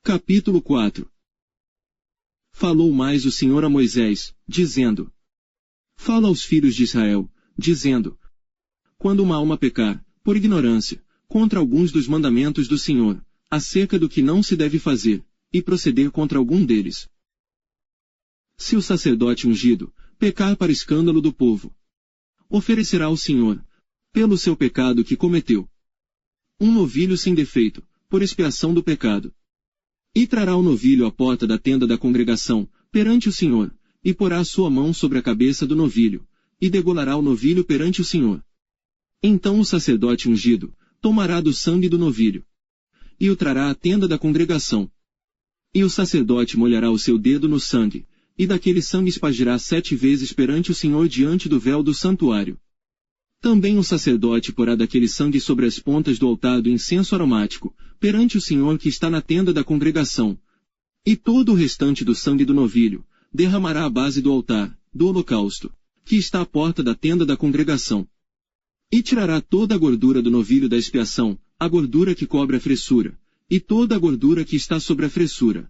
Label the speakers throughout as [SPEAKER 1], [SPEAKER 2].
[SPEAKER 1] Capítulo 4. Falou mais o Senhor a Moisés, dizendo: Fala aos filhos de Israel, dizendo: Quando uma alma pecar, por ignorância, contra alguns dos mandamentos do Senhor, acerca do que não se deve fazer, e proceder contra algum deles. Se o sacerdote ungido pecar para escândalo do povo, oferecerá ao Senhor, pelo seu pecado que cometeu, um novilho sem defeito, por expiação do pecado. E trará o novilho à porta da tenda da congregação, perante o Senhor, e porá a sua mão sobre a cabeça do novilho, e degolará o novilho perante o Senhor. Então o sacerdote ungido tomará do sangue do novilho, e o trará à tenda da congregação. E o sacerdote molhará o seu dedo no sangue, e daquele sangue espargirá 7 vezes perante o Senhor diante do véu do santuário. Também o sacerdote porá daquele sangue sobre as pontas do altar do incenso aromático, perante o Senhor que está na tenda da congregação. E todo o restante do sangue do novilho derramará à base do altar, do holocausto, que está à porta da tenda da congregação. E tirará toda a gordura do novilho da expiação, a gordura que cobre a fressura, e toda a gordura que está sobre a fressura.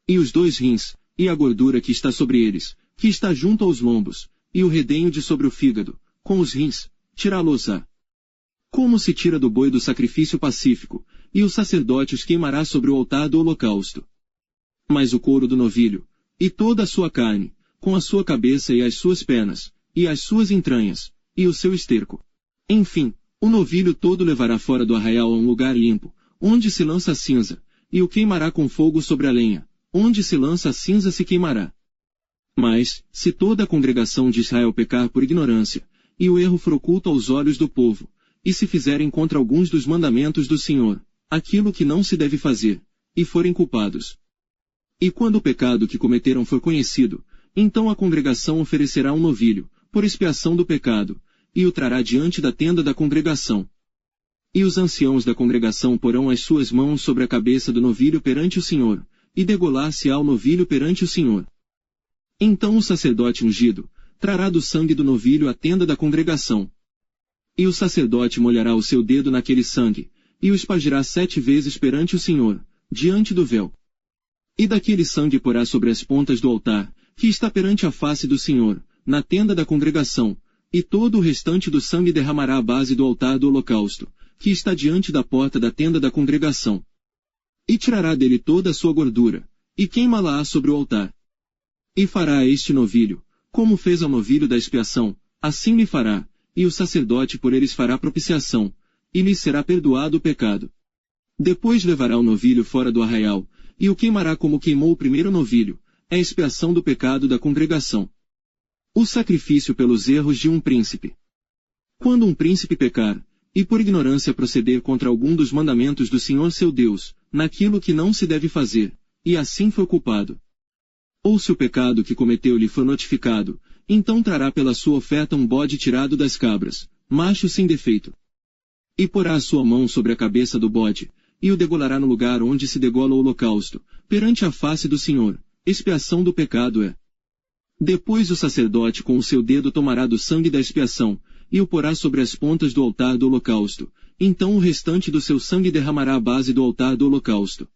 [SPEAKER 1] E os 2 rins, e a gordura que está sobre eles, que está junto aos lombos, e o redenho de sobre o fígado, com os rins, tirá-los-á. Como se tira do boi do sacrifício pacífico, e o sacerdote os queimará sobre o altar do holocausto. Mas o couro do novilho, e toda a sua carne, com a sua cabeça e as suas pernas, e as suas entranhas, e o seu esterco. Enfim, o novilho todo levará fora do arraial a um lugar limpo, onde se lança a cinza, e o queimará com fogo sobre a lenha, onde se lança a cinza se queimará. Mas, se toda a congregação de Israel pecar por ignorância, e o erro for oculto aos olhos do povo, e se fizerem contra alguns dos mandamentos do Senhor, aquilo que não se deve fazer, e forem culpados. E quando o pecado que cometeram for conhecido, então a congregação oferecerá um novilho, por expiação do pecado, e o trará diante da tenda da congregação. E os anciãos da congregação porão as suas mãos sobre a cabeça do novilho perante o Senhor, e degolar-se-á o novilho perante o Senhor. Então o sacerdote ungido trará do sangue do novilho à tenda da congregação. E o sacerdote molhará o seu dedo naquele sangue, e o espargirá 7 vezes perante o Senhor, diante do véu. E daquele sangue porá sobre as pontas do altar, que está perante a face do Senhor, na tenda da congregação, e todo o restante do sangue derramará à base do altar do holocausto, que está diante da porta da tenda da congregação. E tirará dele toda a sua gordura, e queimá-la sobre o altar. E fará a este novilho, como fez ao novilho da expiação, assim lhe fará, e o sacerdote por eles fará propiciação, e lhe será perdoado o pecado. Depois levará o novilho fora do arraial, e o queimará como queimou o primeiro novilho, é a expiação do pecado da congregação. O sacrifício pelos erros de um príncipe. Quando um príncipe pecar, e por ignorância proceder contra algum dos mandamentos do Senhor seu Deus, naquilo que não se deve fazer, e assim for culpado. Ou se o pecado que cometeu lhe for notificado, então trará pela sua oferta um bode tirado das cabras, macho sem defeito. E porá a sua mão sobre a cabeça do bode, e o degolará no lugar onde se degola o holocausto, perante a face do Senhor, expiação do pecado é. Depois o sacerdote com o seu dedo tomará do sangue da expiação, e o porá sobre as pontas do altar do holocausto, então o restante do seu sangue derramará à base do altar do holocausto.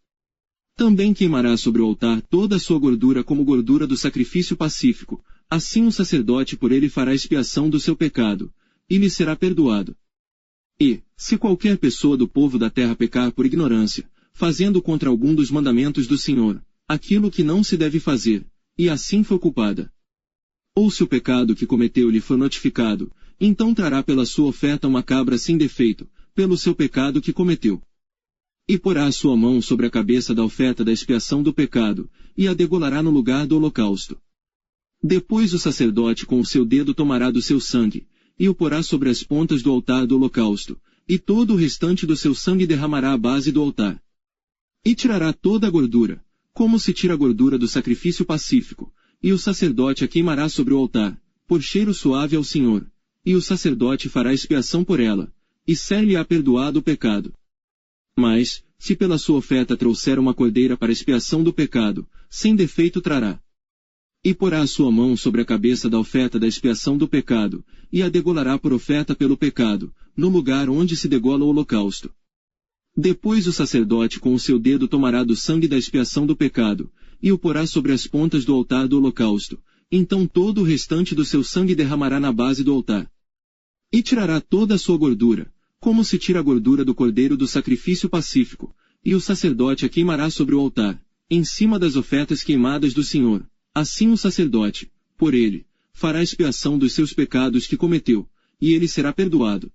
[SPEAKER 1] Também queimará sobre o altar toda a sua gordura como gordura do sacrifício pacífico, assim o sacerdote por ele fará expiação do seu pecado, e lhe será perdoado. E, se qualquer pessoa do povo da terra pecar por ignorância, fazendo contra algum dos mandamentos do Senhor, aquilo que não se deve fazer, e assim for culpada. Ou se o pecado que cometeu lhe for notificado, então trará pela sua oferta uma cabra sem defeito, pelo seu pecado que cometeu. E porá a sua mão sobre a cabeça da oferta da expiação do pecado, e a degolará no lugar do holocausto. Depois o sacerdote com o seu dedo tomará do seu sangue, e o porá sobre as pontas do altar do holocausto, e todo o restante do seu sangue derramará à base do altar. E tirará toda a gordura, como se tira a gordura do sacrifício pacífico, e o sacerdote a queimará sobre o altar, por cheiro suave ao Senhor, e o sacerdote fará expiação por ela, e ser-lhe-á perdoado o pecado. Mas, se pela sua oferta trouxer uma cordeira para expiação do pecado, sem defeito trará. E porá a sua mão sobre a cabeça da oferta da expiação do pecado, e a degolará por oferta pelo pecado, no lugar onde se degola o holocausto. Depois o sacerdote com o seu dedo tomará do sangue da expiação do pecado, e o porá sobre as pontas do altar do holocausto. Então todo o restante do seu sangue derramará na base do altar. E tirará toda a sua gordura, como se tira a gordura do cordeiro do sacrifício pacífico, e o sacerdote a queimará sobre o altar, em cima das ofertas queimadas do Senhor. Assim o sacerdote, por ele, fará expiação dos seus pecados que cometeu, e ele será perdoado,